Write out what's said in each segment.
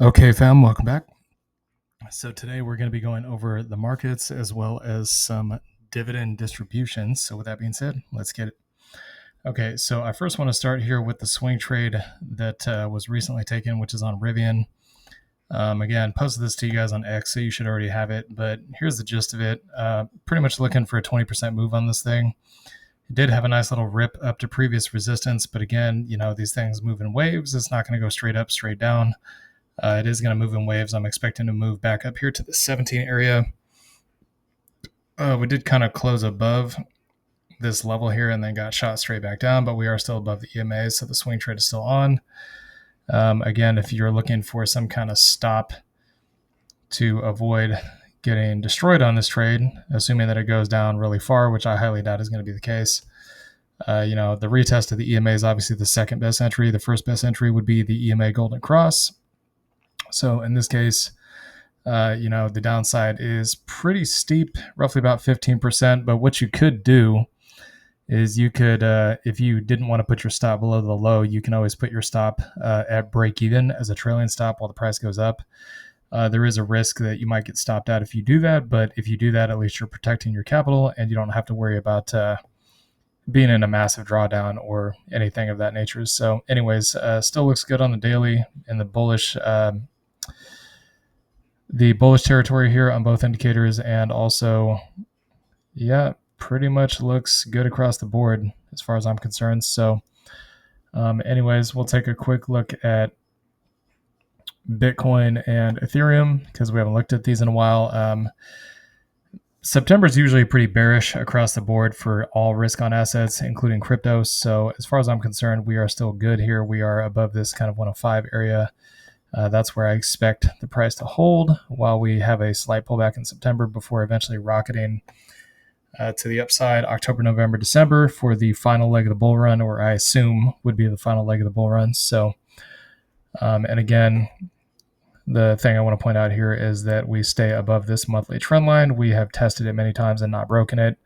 Okay, fam, welcome back. So today we're going to be going over the markets as well as some dividend distributions. So with that being said, let's get it. Okay, so I first want to start here with the swing trade that was recently taken, which is on Rivian. Again, posted this to you guys on X, so you should already have it. But here's the gist of it. Pretty much looking for a 20% move on this thing. It did have a nice little rip up to previous resistance, but again, these things move in waves. It's not going to go straight up, straight down. It is going to move in waves. I'm expecting to move back up here to the 17 area. We did kind of close above this level here and then got shot straight back down, but we are still above the EMA, so the swing trade is still on. Again, if you're looking for some kind of stop to avoid getting destroyed on this trade, assuming that it goes down really far, which I highly doubt is going to be the case. The retest of the EMA is obviously the second best entry. The first best entry would be the EMA Golden Cross. So in this case, the downside is pretty steep, roughly about 15%. But what you could do is you could, if you didn't want to put your stop below the low, you can always put your stop at break even as a trailing stop while the price goes up. There is a risk that you might get stopped out if you do that. But if you do that, at least you're protecting your capital and you don't have to worry about being in a massive drawdown or anything of that nature. So anyways, still looks good on the daily in the bullish territory here on both indicators, and also, pretty much looks good across the board as far as I'm concerned. So anyways, we'll take a quick look at Bitcoin and Ethereum because we haven't looked at these in a while. September is usually pretty bearish across the board for all risk on assets, including crypto. So as far as I'm concerned, we are still good here. We are above this kind of 105 area. That's where I expect the price to hold while we have a slight pullback in September before eventually rocketing to the upside October, November, December for the final leg of the bull run, or I assume would be the final leg of the bull run. So, and again, the thing I want to point out here is that we stay above this monthly trend line. We have tested it many times and not broken it.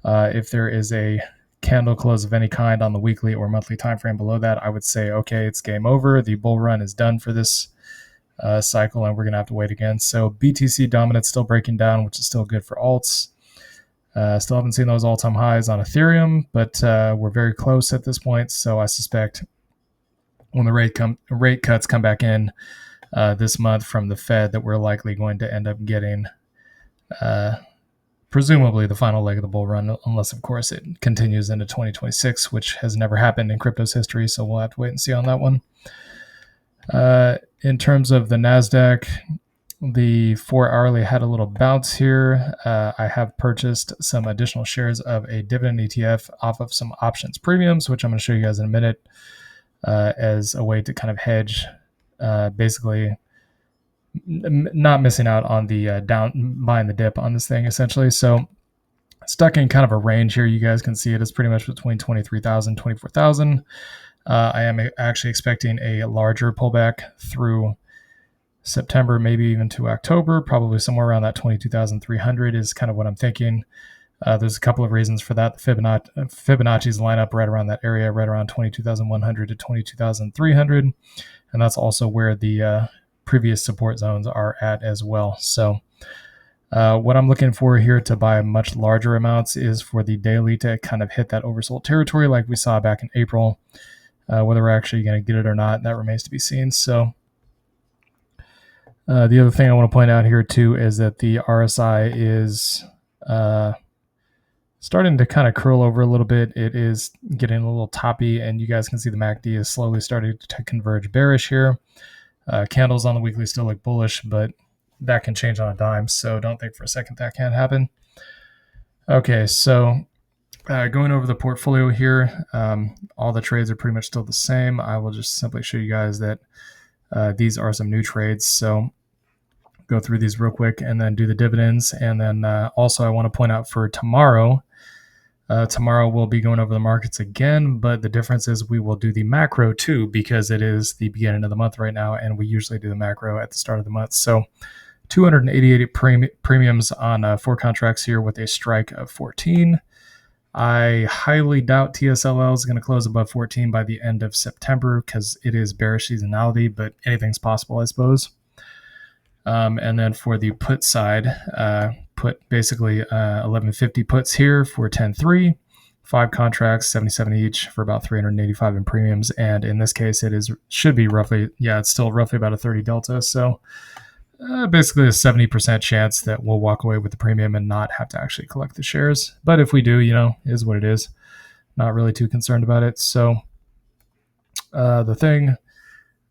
If there is a candle close of any kind on the weekly or monthly time frame below that, I would say, okay, it's game over. The bull run is done for this cycle, and we're going to have to wait again. So BTC dominance still breaking down, which is still good for alts. Still haven't seen those all-time highs on Ethereum, but we're very close at this point. So I suspect when the rate cuts come back in this month from the Fed, that we're likely going to end up getting presumably the final leg of the bull run, unless, of course, it continues into 2026, which has never happened in crypto's history. So we'll have to wait and see on that one. In terms of the NASDAQ, the 4-hourly had a little bounce here. I have purchased some additional shares of a dividend ETF off of some options premiums, which I'm going to show you guys in a minute, as a way to kind of hedge, basically not missing out on the buying the dip on this thing, essentially. So stuck in kind of a range here. You guys can see it is pretty much between 23,000, 24,000. I am actually expecting a larger pullback through September, maybe even to October, probably somewhere around that 22,300 is kind of what I'm thinking. There's a couple of reasons for that. The Fibonacci's line up right around that area, right around 22,100 to 22,300. And that's also where the previous support zones are at as well. So what I'm looking for here to buy much larger amounts is for the daily to kind of hit that oversold territory like we saw back in April. Whether we're actually going to get it or not, that remains to be seen. So the other thing I want to point out here too is that the RSI is starting to kind of curl over a little bit. It is getting a little toppy, and you guys can see the MACD is slowly starting to converge bearish here. Candles on the weekly still look bullish, but that can change on a dime, so don't think for a second that can't happen. Okay, so going over the portfolio here, all the trades are pretty much still the same. I will just simply show you guys that these are some new trades. So go through these real quick and then do the dividends. And then also I want to point out for tomorrow, we'll be going over the markets again, but the difference is we will do the macro too, because it is the beginning of the month right now, and we usually do the macro at the start of the month. So 288 premiums on 4 contracts here with a strike of 14. I highly doubt TSLL is going to close above 14 by the end of September because it is bearish seasonality, but anything's possible, I suppose. And then for the put side, put basically 1150 puts here for 10.3, 5 contracts, 77 each for about 385 in premiums. And in this case, should be roughly, it's still roughly about a 30 delta. So basically a 70% chance that we'll walk away with the premium and not have to actually collect the shares. But if we do, is what it is. Not really too concerned about it. So the thing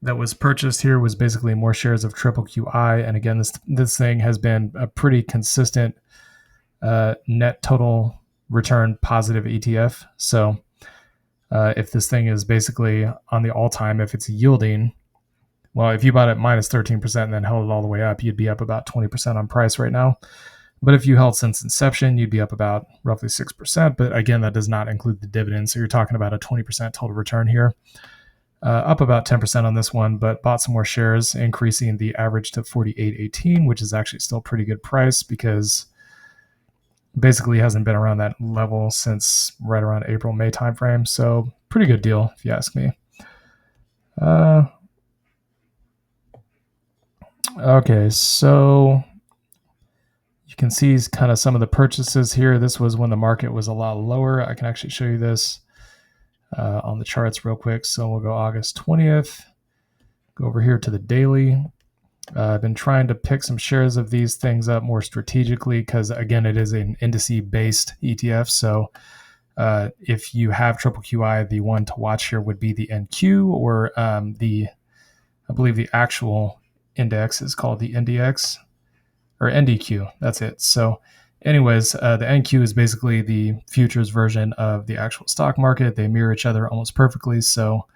that was purchased here was basically more shares of triple QI. And again, this thing has been a pretty consistent net total return positive ETF. So if this thing is basically on the all-time, if it's yielding, well, if you bought it minus 13% and then held it all the way up, you'd be up about 20% on price right now. But if you held since inception, you'd be up about roughly 6%. But again, that does not include the dividend. So you're talking about a 20% total return here. Up about 10% on this one, but bought some more shares, increasing the average to 48.18, which is actually still a pretty good price because basically hasn't been around that level since right around April, May timeframe. So pretty good deal, if you ask me. Okay, so you can see kind of some of the purchases here. This was when the market was a lot lower. I can actually show you this on the charts real quick. So we'll go August 20th, go over here to the daily. I've been trying to pick some shares of these things up more strategically because, again, it is an indice-based ETF. So if you have triple QI, the one to watch here would be the NQ or I believe the actual index is called the NDX or NDQ. That's it. So anyways, the NQ is basically the futures version of the actual stock market. They mirror each other almost perfectly. So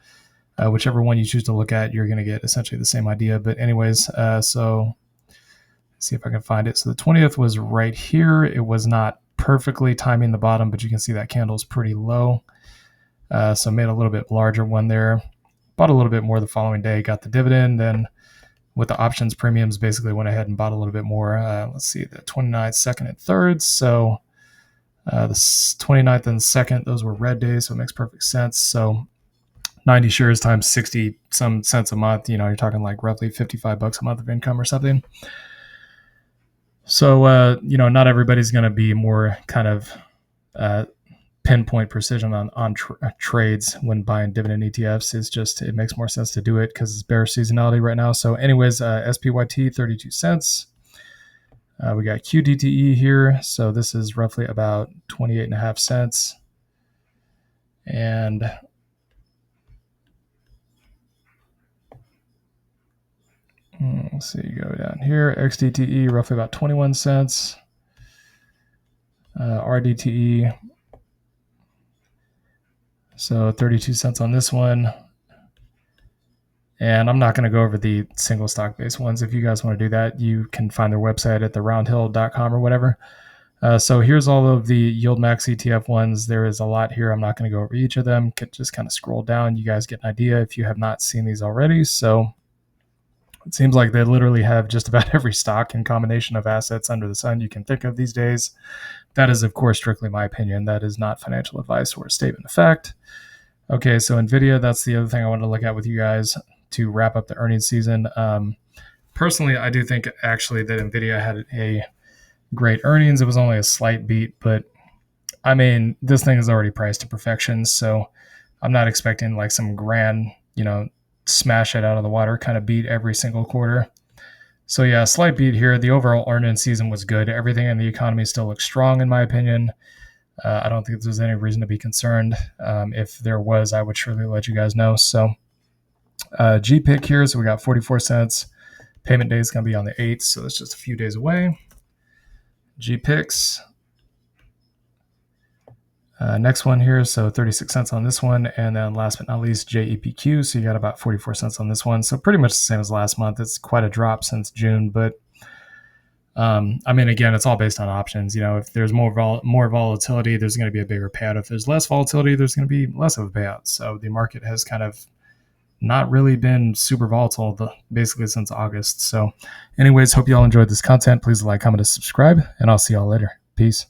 whichever one you choose to look at, you're going to get essentially the same idea. But anyways, so let's see if I can find it. So the 20th was right here. It was not perfectly timing the bottom, but you can see that candle is pretty low. So made a little bit larger one there. Bought a little bit more the following day, got the dividend. Then with the options premiums, basically went ahead and bought a little bit more. Let's see, the 29th, 2nd, and 3rd. So the 29th and 2nd, those were red days, so it makes perfect sense. So 90 shares times 60 some cents a month, you're talking like roughly $55 a month of income or something. So, not everybody's going to be more kind of pinpoint precision on trades when buying dividend ETFs. It makes more sense to do it because it's bearish seasonality right now. So anyways, SPYT, 32 cents. We got QDTE here. So this is roughly about 28.5 cents. And let's see, go down here. XDTE, roughly about 21 cents. RDTE, so 32 cents on this one. And I'm not going to go over the single stock based ones. If you guys want to do that, you can find their website at theroundhill.com or whatever. So here's all of the Yield Max ETF ones. There is a lot here. I'm not going to go over each of them. Just kind of scroll down. You guys get an idea if you have not seen these already. So it seems like they literally have just about every stock and combination of assets under the sun you can think of these days. That is, of course, strictly my opinion. That is not financial advice or a statement of fact. Okay, so NVIDIA, that's the other thing I wanted to look at with you guys to wrap up the earnings season. Personally, I do think actually that NVIDIA had a great earnings. It was only a slight beat, but I mean, this thing is already priced to perfection. So I'm not expecting like some grand, smash it out of the water kind of beat every single quarter. So yeah, slight beat here. The overall earnings season was good. Everything in the economy still looks strong, in my opinion. I don't think there's any reason to be concerned. If there was, I would surely let you guys know. So GPIC here, so we got 44 cents. Payment day is going to be on the 8th, so it's just a few days away. GPICs. Next one here, so 36 cents on this one. And then last but not least, JEPQ. So you got about 44 cents on this one. So pretty much the same as last month. It's quite a drop since June, but I mean, again, it's all based on options. If there's more volatility, there's going to be a bigger payout. If there's less volatility, there's going to be less of a payout. So the market has kind of not really been super volatile basically since August. So anyways, hope you all enjoyed this content. Please like, comment, and subscribe, and I'll see y'all later. Peace.